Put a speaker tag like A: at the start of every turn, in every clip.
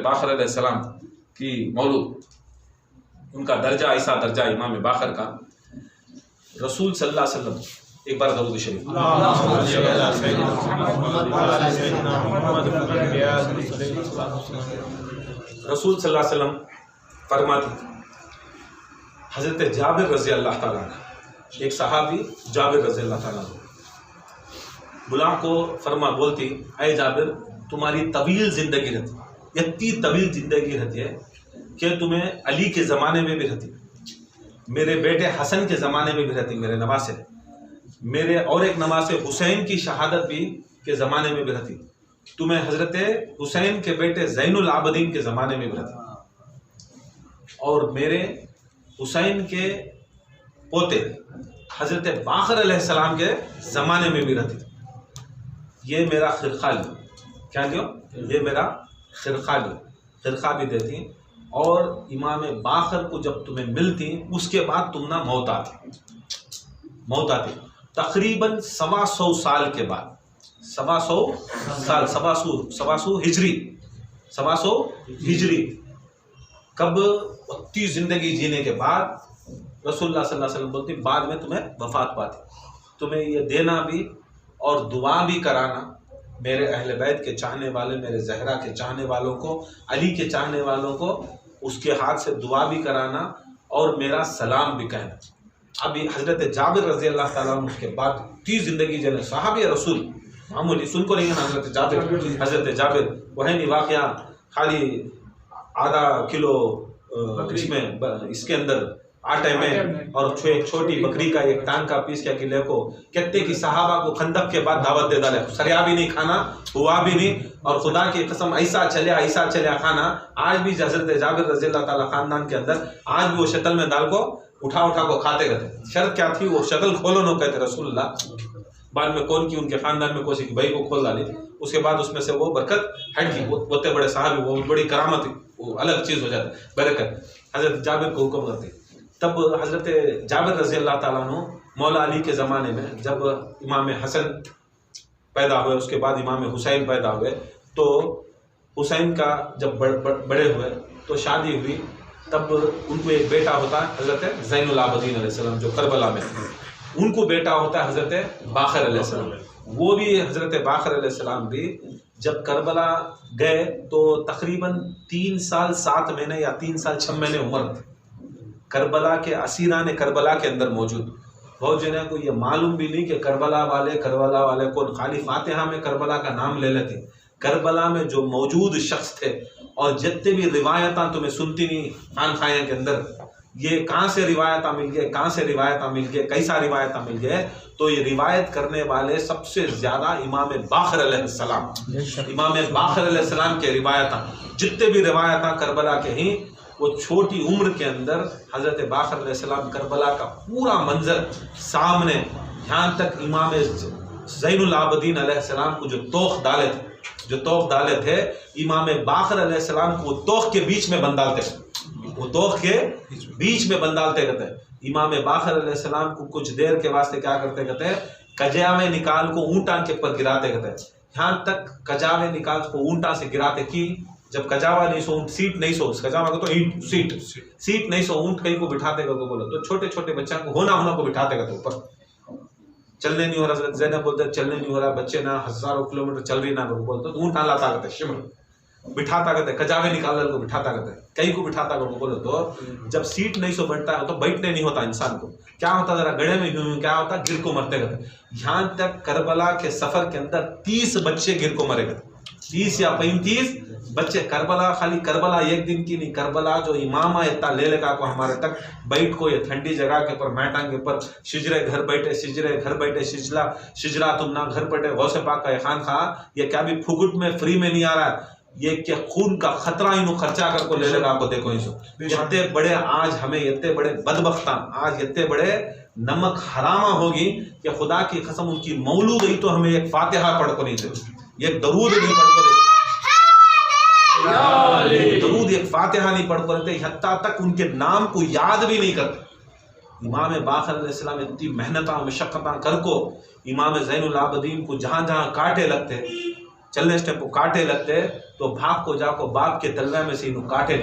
A: باقر علیہ السلام کی مولود، ان کا درجہ ایسا درجہ امام باقر کا، رسول صلی اللہ علیہ وسلم، ایک بار درود شریف، رسول صلی اللہ علیہ وسلم فرماتے، حضرت جابر رضی اللہ تعالیٰ عنہ، ایک صحابی جابر رضی اللہ تعالیٰ عنہ غلام کو بولتی، اے جابر تمہاری طویل زندگی رہتی، اتنی طویل زندگی رہتی ہے کہ تمہیں علی کے زمانے میں بھی رہتی، میرے بیٹے حسن کے زمانے میں بھی رہتی، میرے نواسے، میرے اور ایک نواسے حسین کی شہادت بھی کے زمانے میں بھی رہتی، تمہیں حضرت حسین کے بیٹے زین العابدین کے زمانے میں بھی رہتی، اور میرے حسین کے پوتے حضرت باقر علیہ السلام کے زمانے میں بھی رہتی، یہ میرا خرقہ لو، کیا کیوں؟ یہ میرا خرقہ بھی دیتی، اور امام باقر کو جب تمہیں ملتی اس کے بعد تم نہ موت آتی تقریباً 125 سال کے بعد، 125 ہجری کب اتنی زندگی جینے کے بعد رسول اللہ صلی اللہ علیہ وسلم بولتی بعد میں تمہیں وفات پاتی، تمہیں یہ دینا بھی اور دعا بھی کرانا، میرے اہل بیت کے چاہنے والے، میرے زہرا کے چاہنے والوں کو، علی کے چاہنے والوں کو اس کے ہاتھ سے دعا بھی کرانا اور میرا سلام بھی کہنا۔ ابھی حضرت جابر رضی اللہ تعالیٰ عنہ اس کے بعد 30 زندگی جنے صحابی رسول معمولی سن کو نہیں ہے نا، حضرت جابر وہ ہے نہیں واقعہ، خالی آدھا کلو اس کے اندر آٹے میں اور چھوٹی بکری کا ایک ٹانگ کا پیس کیا قلعے کو کہتے کہ صحابہ کو خندق کے بعد دعوت دے ڈالے، سریا بھی نہیں کھانا ہوا بھی نہیں، اور خدا کی قسم ایسا چلیا کھانا، آج بھی حضرت جابر رضی اللہ تعالیٰ خاندان کے اندر آج بھی وہ شکل میں دال کو اٹھا کو کھاتے گئے، شرط کیا تھی؟ وہ شکل کھولو نو کہتے رسول اللہ، بعد میں کون کی ان کے خاندان میں کوئی بھائی کو کھول ڈالی، اس کے بعد اس میں سے وہ برکت ہٹ گئی، وہ بڑے صحابی، وہ بڑی کرامت، وہ الگ چیز ہو جاتی برکت، حضرت جابر کو حکم کرتے۔ تب حضرت جابر رضی اللہ تعالیٰ عنہ مولا علی کے زمانے میں جب امام حسن پیدا ہوئے، اس کے بعد امام حسین پیدا ہوئے، تو حسین کا جب بڑے ہوئے تو شادی ہوئی، تب ان کو ایک بیٹا ہوتا ہے حضرت زین العابدین علیہ السلام جو کربلا میں، ان کو بیٹا ہوتا ہے حضرت باقر علیہ السلام، وہ بھی حضرت باقر علیہ السلام بھی جب کربلا گئے تو تقریباً 3 سال 7 مہینے یا 3 سال 6 مہینے عمر تھی، کربلا کے اسیران کربلا کے اندر موجود، بہت جنہیں کو یہ معلوم بھی نہیں کہ کربلا والے کو خالی فاتحہ میں کربلا کا نام لے لیتے، کربلا میں جو موجود شخص تھے اور جتنے بھی روایتاں تمہیں سنتی نہیں خانقاہیں کے اندر، یہ کہاں سے روایتاں مل گئے کیسا روایتاں مل گئے، تو یہ روایت کرنے والے سب سے زیادہ امام باقر علیہ السلام کے روایتاں، جتنے بھی روایتاں کربلا کے ہیں، وہ چھوٹی عمر کے اندر حضرت باقر علیہ السلام کربلا کا پورا منظر سامنے، یہاں تک امام زین العابدین علیہ السلام کو جو توق ڈالے تھے امام باقر علیہ السلام کو توق کے بیچ میں بند ڈالتے کہتے ہیں، امام باقر علیہ السلام کو کچھ دیر کے واسطے کیا کرتے کہتے ہیں، کجاوے نکال کو اونٹاں کے پر گراتے کہتے ہیں، یہاں تک کجاوے نکال کو اونٹاں سے گراتے کی، جب کجاوا نہیں سو اونٹ سیٹ نہیں سو، کجاوا کو تو اینٹ سیٹ نہیں سو اونٹ کہیں کو بٹھاتے گا، بولو تو چھوٹے بچوں کو ہونا کو بٹھاتے گا، تو اوپر چلنے نہیں ہو رہا، حضرت زینب بولتے چلنے نہیں ہو رہا، بچے نہ ہزاروں کلومیٹر چل رہی نہ بولتے تو اونٹ لاتا کرتے، شمر بٹھاتا کرتے، کجاوے نکال کو بٹھاتا کرتے، کہیں کو بٹھاتا کرو بولو تو جب سیٹ نہیں سو بیٹھتا ہے تو بیٹھنے نہیں ہوتا انسان کو، کیا ہوتا ذرا گڑے میں کیا ہوتا گر کو مرتے گئے، یہاں تک کربلا کے سفر کے اندر 30 بچے گر کو مرے گئے، 30 یا 35 بچے، کربلا خالی کربلا ایک دن کی نہیں، کربلا جو امامہ اتنا لے لگا کو ہمارے تک بیٹھ کو یہ ٹھنڈی جگہ کے پر میٹان کے پر شجرے گھر بیٹھے شجرا تم نہ گھر بیٹھے، غوث پاک کا خان خواہ یہ کیا بھی پھگٹ میں فری میں نہیں آ رہا ہے، یہ کہ خون کا خطرہ انہوں خرچہ کر کو لے لگا کو دیکھو ہی سو، اتنے بڑے آج ہمیں اتنے بڑے بدبختاں، آج اتنے بڑے نمک حرامہ ہوگی کہ خدا کی قسم ان کی مولود گئی تو ہمیں ایک فاتحہ پڑھ کو نہیں دے، ایک درود نہیں پڑھ کو درود ایک فاتحہ نہیں پڑھ پڑھتے، حتیٰ تک ان کے نام کو یاد بھی نہیں کرتے۔ امام باقر علیہ السلام اتنی محنتاں مشقتاں کر کو امام زین العابدین کو جہاں جہاں کاٹے لگتے، چلنے سٹیپ کو کاٹے لگتے، تو بھاگ کو جا کو باپ کے تلوے میں سے انہوں کاٹے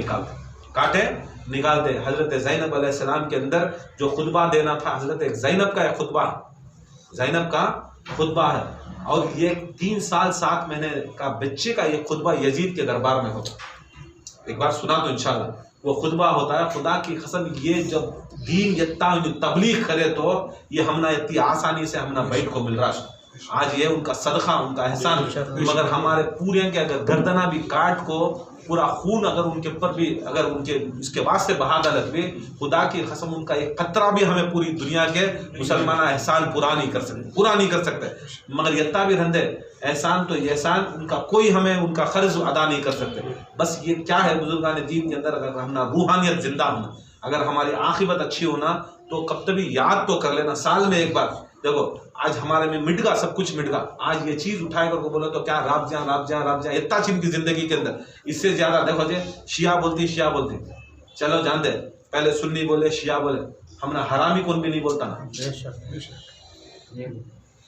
A: نکالتے. حضرت زینب علیہ السلام کے اندر جو خطبہ دینا تھا، حضرت زینب کا ایک خطبہ ہے، زینب کا خطبہ ہے، اور یہ 3 سال 7 مہینے کا بچے کا یہ خطبہ یزید کے دربار میں ہوتا. ایک بار سنا تو انشاءاللہ وہ خطبہ ہوتا ہے. خدا کی قسم یہ جب دین یتا تبلیغ کرے تو یہ ہمنا اتنی آسانی سے ہمنا بیٹھ کو مل رہا ہے. آج یہ ان کا صدقہ، ان کا احسان، مگر ہمارے پورے کے اگر گردنہ بھی کاٹ کو پورا خون اگر ان کے اوپر بھی اگر ان کے اس کے واسطے بہا ڈالت بھی، خدا کی قسم ان کا ایک قطرہ بھی ہمیں پوری دنیا کے مسلمانہ احسان پورا نہیں کر سکتے. مگر یتا بھی رہندے احسان تو یہ احسان ان کا کوئی ہمیں ان کا قرض ادا نہیں کر سکتے. بس یہ کیا ہے بزرگان دین کے اندر اگر ہم روحانیت زندہ ہونا، اگر ہماری عاقبت اچھی ہونا تو کب تبھی یاد تو کر لینا سال میں ایک بار. دیکھو آج ہمارے میں مٹ گا، سب کچھ مٹ گا. آج یہ چیز اٹھائے کر کو بولو تو کیا راب جہاں اتنا چین کی زندگی کے اندر اس سے زیادہ. دیکھو جی شیعہ بولتی چلو جان دے، پہلے سنی بولے شیعہ بولے، ہم نے حرامی کون بھی نہیں بولتا نا.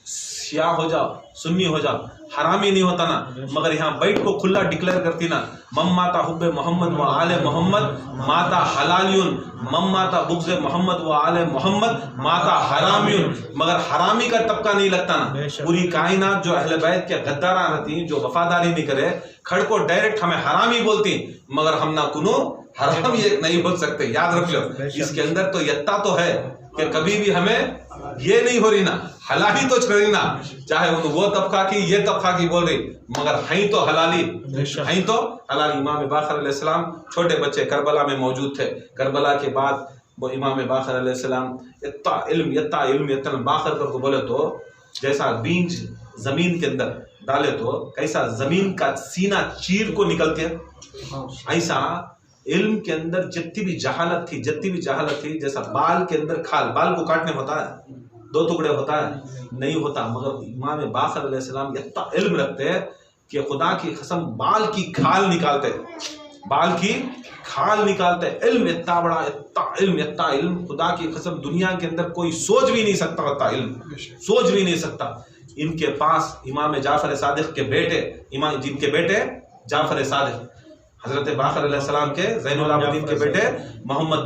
A: شیعہ ہو جاؤ، سنی ہو جاؤ، حرامی نہیں ہوتا نا. مگر یہاں بیٹھ کو کھلا ڈکلیئر کرتی نا، مم ماتا حب محمد و آل محمد ماتا حلالیون، مم ماتا بغض محمد و آل محمد ماتا حرامیون. مگر حرامی کا طبقہ نہیں لگتا نا. پوری کائنات جو اہل بیت کے غدارہ رہتی، جو وفاداری نہیں کرے، کھڑ کو ڈائریکٹ ہمیں حرامی بولتی، مگر ہم نہ کنو حرامی ایک نہیں بول سکتے. یاد رکھ لو اس کے اندر تو یتا تو ہے کہ کبھی بھی ہمیں یہ نہیں ہو رہی نا حلالی تو چھڑ رہی نا، چاہے وہ طبقہ کی یہ طبقہ کی بول رہی، مگر ہیں تو حلالی، ہیں تو حلالی. امام باقر علیہ السلام چھوٹے بچے کربلا میں موجود تھے. کربلا کے بعد وہ امام باقر علیہ السلام اتنا علم باقر کر کو بولے تو جیسا بیج زمین کے اندر ڈالے تو کیسا زمین کا سینہ چیر کو نکلتے ہیں، ایسا علم کے اندر جتنی بھی جہالت تھی جیسا بال کے اندر کھال، بال کو کاٹنے ہوتا ہے 2 ٹکڑے ہوتا ہے نہیں ہوتا. مگر امام باقر علیہ السلام اتنا علم رکھتے ہیں کہ خدا کی قسم بال کی کھال نکالتے. علم اتنا بڑا، اتنا علم خدا کی قسم دنیا کے اندر کوئی سوچ بھی نہیں سکتا ہوتا. علم سوچ بھی نہیں سکتا. ان کے پاس امام جعفر صادق کے بیٹے، جن کے بیٹے جعفر صادق، حضرت باقر علیہ السلام کے زین العابدین کے بیٹے محمد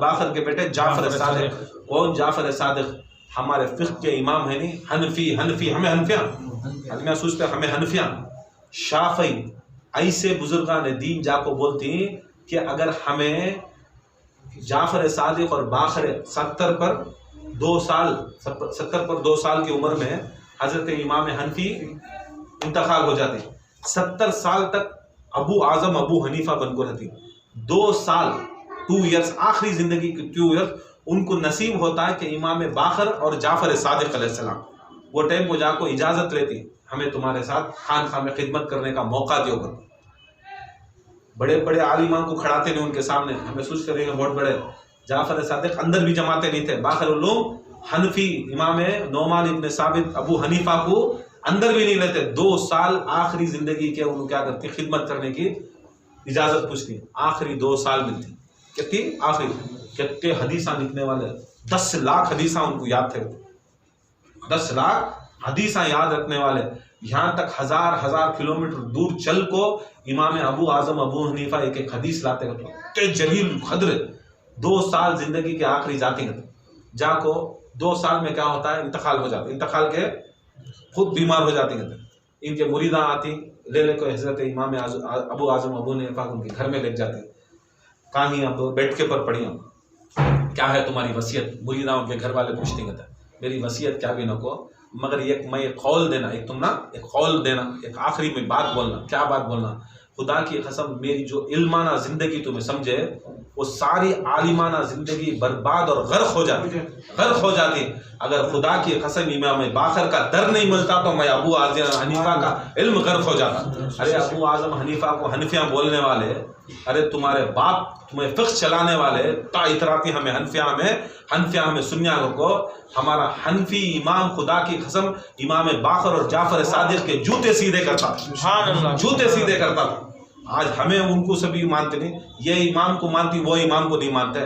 A: باقر کے بیٹے جعفر صادق. کون جعفر صادق؟ ہمارے فقہ کے امام ہیں نہیں، حنفی ہمیں حنفیاں سوچتے ہمیں حنفیاں شافعی ایسے بزرگان دین جا کو بولتی کہ اگر ہمیں جعفر صادق اور باقر 70 پر 2 سال کی عمر میں حضرت امام حنفی انتقال ہو جاتے، 70 سال تک ابو اعظم ابو حنیفہ بن کو رہتی. 2 سال 2 ایئرس آخری زندگی کے 2 ایئرس ان کو نصیب ہوتا ہے کہ امام باقر اور جعفر صادق علیہ السلام وہ ٹائم کو جا کو اجازت لیتی، ہمیں تمہارے ساتھ خانقاہ میں خدمت کرنے کا موقع دیو کر. بڑے بڑے عالمان کو کھڑاتے نہیں ان کے سامنے، ہمیں سوچ کریں گے بہت بڑے. جعفر صادق اندر بھی جماتے نہیں تھے. باقر علوم حنفی امام نعمان ابن ثابت ابو حنیفہ کو اندر بھی نہیں لیتے. 2 سال آخری زندگی کے انہوں کیا کرتی، خدمت کرنے کی اجازت پوچھتی. آخری 2 سال ملتی کتنی، آخری کتنے حدیثاں لکھنے والے 10 لاکھ حدیثاں ان کو یاد تھے، 10 لاکھ حدیثاں یاد رکھنے والے. یہاں تک ہزار کلومیٹر دور چل کو امام ابو اعظم ابو حنیفہ ایک حدیث لاتے کرتے جلیل قدر. 2 سال زندگی کے آخری جاتی ہیں جا کو 2 سال میں کیا ہوتا ہے انتقال ہو جاتا، انتقال کے خود بیمار ہو جاتی ہیں. ان کے مریداں آتی لے کو حضرت امام ابو اعظم ابو حنیفہ ان کے گھر میں لے جاتے، کہیں اب بیٹھ کے پر پڑھی ہوں کیا ہے تمہاری وصیت. مریداں ان کے گھر والے پوچھتے ہیں میری وصیت کیا بھی نہ کو، مگر میں ایک قول دینا، ایک قول دینا، ایک آخری میں بات بولنا. کیا بات بولنا؟ خدا کی قسم میری جو علمانہ زندگی تمہیں سمجھے وہ ساری عالمانہ زندگی برباد اور غرق ہو جاتی. اگر خدا کی قسم امام باقر کا در نہیں ملتا تو میں ابو اعظم حنیفہ کا علم غرق ہو جاتا. ارے ابو اعظم حنیفہ کو حنفیاں بولنے والے، ارے تمہارے باپ تمہیں فقہ چلانے والے تا اتراتی ہمیں حنفیاں ہمیں سنیا کو. ہمارا حنفی امام خدا کی قسم امام باقر اور جعفر صادق کے جوتے سیدھے کرتا تھا. آج ہمیں ان کو سبھی مانتے نہیں، یہ امام کو مانتی وہ امام کو نہیں مانتے.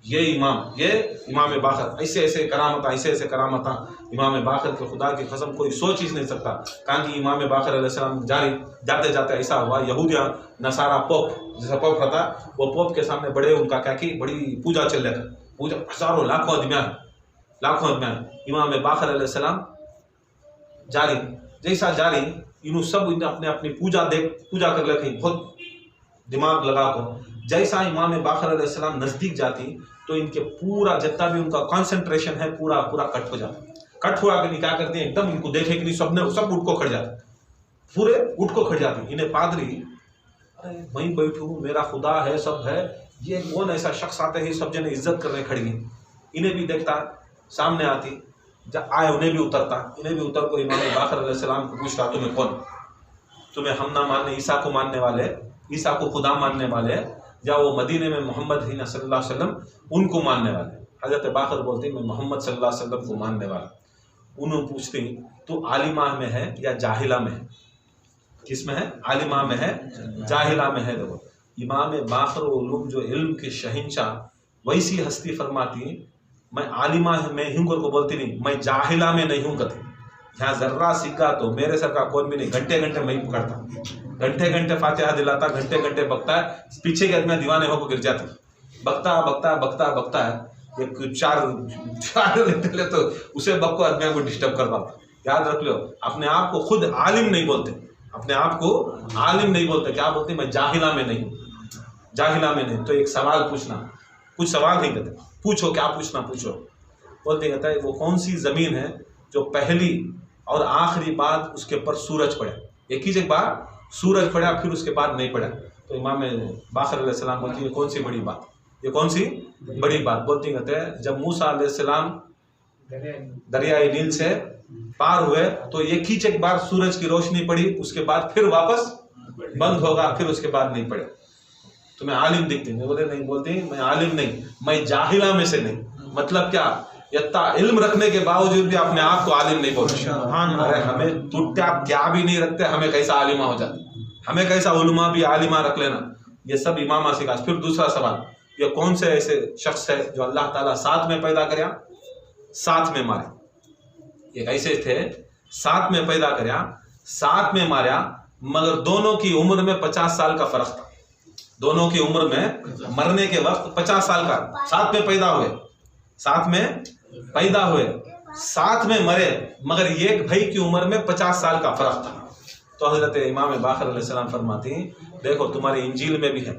A: یہ امام باقر ایسے ایسے کرامت امام باقر کے خدا کی قسم کوئی سوچ ہی نہیں سکتا. کہاں کہ امام باقر علیہ السلام جاتے جاتے ایسا ہوا یہودیاں نصارہ پوپ جیسا پوپ رہتا وہ پوپ کے سامنے بڑے ان کا کیا کی بڑی پوجا چل رہا تھا. پوجا ہزاروں لاکھوں آدمیاں امام باقر علیہ السلام جاری انہوں سب اپنے اپنی پوجا کر لیتے بہت دماغ لگا کر. جیسا امام باقر علیہ السلام نزدیک جاتی تو ان کے پورا جتنا بھی ان کا کانسنٹریشن ہے پورا کٹ ہو جاتا. کٹ ہوا کہ نہیں کیا کرتے ہیں ایک دم ان کو دیکھے کہ نہیں سب اٹھ کو کھڑ جاتے پورے اٹھ کو کھڑ جاتے. انہیں پادری وہیں بیٹھوں میرا خدا ہے سب ہے یہ کون ایسا شخص آتا ہے سب جنے عزت کرنے کھڑی گئی. انہیں بھی دیکھتا سامنے آتی جب آئے انہیں بھی اتر کو امام باقر علیہ السلام کو پوچھتا تمہیں کون تمہیں ہم نہ ماننے عیسیٰ کو ماننے والے عیسیٰ کو خدا ماننے والے یا وہ مدینے میں محمد ہی صلی اللہ علیہ وسلم ان کو ماننے والے. حضرت باقر بولتی میں محمد صلی اللہ علیہ وسلم کو ماننے والا. انہوں پوچھتی تو عالمہ میں ہے یا جاہلہ میں ہے. کس میں ہے؟ عالمہ میں ہے جاہلہ میں ہے. دیکھو امام باقر علوم جو علم کے شہنشاہ ویسی ہستی فرماتی میں عالمہ میں ہوں کو بولتی نہیں میں جاہلہ میں نہیں ہوں کہتی. یہاں ذرہ سیکھا تو میرے سر کا کون بھی نہیں گھنٹے میں ہی پکڑتا گھنٹے فاتحہ دلاتا گھنٹے بکتا ہے پیچھے کے آدمی دیوانے ہو کو گر جاتے بکتا ہے ایک چار لے تو اسے بک کو آدمیوں کو ڈسٹرب کرتا. یاد رکھ لو اپنے آپ کو خود عالم نہیں بولتے کیا بولتے میں جاہلہ میں نہیں ہوں. تو ایک سوال پوچھنا کچھ سوال نہیں کرتے پوچھو کیا پوچھنا پوچھو. بولتے کہتا ہے وہ کون سی زمین ہے جو پہلی اور آخری بات اس کے پر سورج پڑے ایک ہی بار سورج پڑا پھر اس کے بعد نہیں پڑا. تو امام باقر علیہ السلام بولتی یہ کون سی بڑی بات بولتی کہتے ہیں جب موسیٰ علیہ السلام دریائے نیل سے پار ہوئے تو ایک بار سورج کی روشنی پڑی اس کے بعد پھر واپس بند ہوگا پھر اس کے بعد نہیں پڑے. تو میں عالم دکھتی نہیں بولتی میں عالم نہیں میں جاہلہ میں سے نہیں. مطلب کیا اتنا علم رکھنے کے باوجود بھی اپنے آپ کو عالم نہیں بولتے. ارے ہمیں ٹوٹا کیا بھی نہیں رکھتے ہمیں کیسا عالمہ ہو جاتا ہمیں کیسا علماء بھی عالمہ رکھ لینا. یہ سب امامہ سکھا. پھر دوسرا سوال یہ کون سے ایسے شخص ہے جو اللہ تعالیٰ ساتھ میں پیدا کریا ساتھ میں مارے. یہ ایسے تھے ساتھ میں پیدا کریا ساتھ میں ماریا مگر دونوں کی عمر میں 50 سال کا فرق تھا. دونوں کی عمر میں مرنے کے وقت 50 سال کا ساتھ میں پیدا ہوئے ساتھ میں مرے مگر ایک بھائی کی عمر میں 50 سال کا فرق تھا. تو حضرت امام باقر علیہ السلام فرماتی دیکھو تمہاری انجیل میں بھی ہے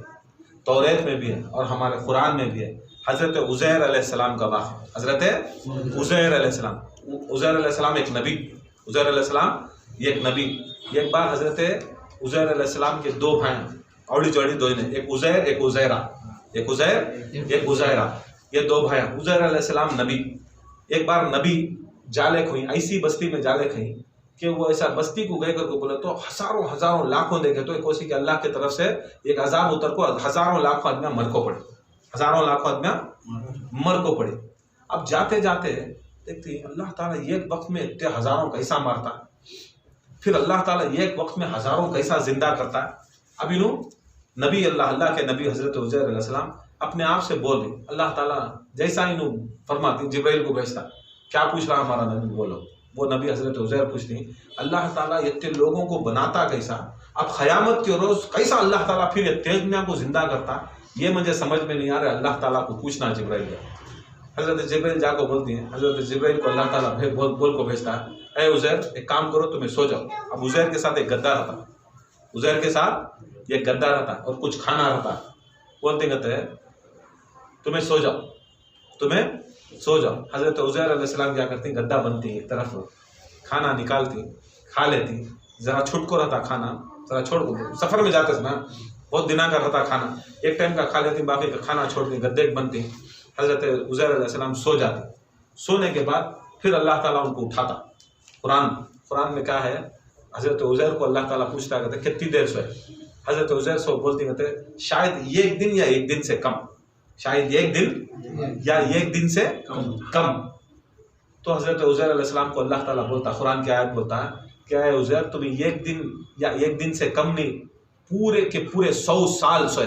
A: توریت میں بھی ہے اور ہمارے قرآن میں بھی ہے حضرت عزیر علیہ السلام کا واقعہ. حضرت عزیر علیہ السلام ایک نبی. ایک بار حضرت عزیر علیہ السلام کے دو بھائی اوڑی جوڑی دو نے ایک عزیر ایک عزیرہ یہ دو بھائی. عزیر علیہ السلام نبی. ایک بار نبی جالے کھوئی ایسی بستی میں جالے کھوئی کہ وہ ایسا بستی کو گئے کر کو بولے تو ہزاروں لاکھوں دیکھے تو کوسی کہ اللہ کی طرف سے ایک عذاب اتر کو ہزاروں لاکھوں آدمیاں مر کو پڑے. اب جاتے دیکھتی اللہ تعالیٰ ایک وقت میں اتنے ہزاروں کیسا مارتا پھر اللہ تعالیٰ ایک وقت میں ہزاروں کیسا زندہ کرتا ہے. اب انہوں نبی اللہ کے نبی حضرت عزیر علیہ السلام اپنے آپ سے بول رہے اللہ تعالیٰ جیسا انہوں فرماتی جبرائیل کو بھیجتا کیا پوچھ رہا ہمارا نبی بولو. وہ نبی حضرت عزیر پوچھتی اللہ تعالیٰ اتنے لوگوں کو بناتا کیسا اب قیامت کے روز کیسا اللہ تعالیٰ پھر اتنے دنیا کو زندہ کرتا یہ مجھے سمجھ میں نہیں آ رہا. اللہ تعالیٰ کو پوچھنا جبرائیل. حضرت جبرائیل جا کو بولتی ہیں حضرت جبرائیل کو اللہ تعالیٰ بول کو بھیجتا ہے اے عزیر ایک کام کرو تمہیں سو جاؤ. اب عزیر کے ساتھ ایک گدا رہتا اور کچھ کھانا رہتا. بولتے کہتے ہیں تمہیں سو جاؤ. حضرت عزیر علیہ السلام کیا کرتی گدا بنتی ایک طرف کھانا نکالتی کھا لیتی ذرا چھٹ کو رہتا کھانا ذرا چھوڑ کو سفر میں جاتے نا بہت دنوں کا رہتا کھانا ایک ٹائم کا کھا لیتی باقی کا کھانا چھوڑتی گدے بنتی. حضرت عزیر علیہ السلام سو جاتے. سونے کے بعد پھر اللہ تعالیٰ ان کو اٹھاتا. قرآن میں کیا ہے حضرت عزیر کو اللہ تعالیٰ پوچھتا کہتے کتنی دیر سوئے. حضرت عزیر سو بولتی کہتے شاید ایک دن یا ایک دن سے کم. شاید ایک دن یا ایک دن سے کم. تو حضرت عزیر علیہ السلام کو اللہ تعالیٰ بولتا قرآن کی آیت بولتا ہے کیا ہے عزیر تمہیں ایک دن یا ایک دن سے کم نہیں پورے کے پورے 100 سال سوئے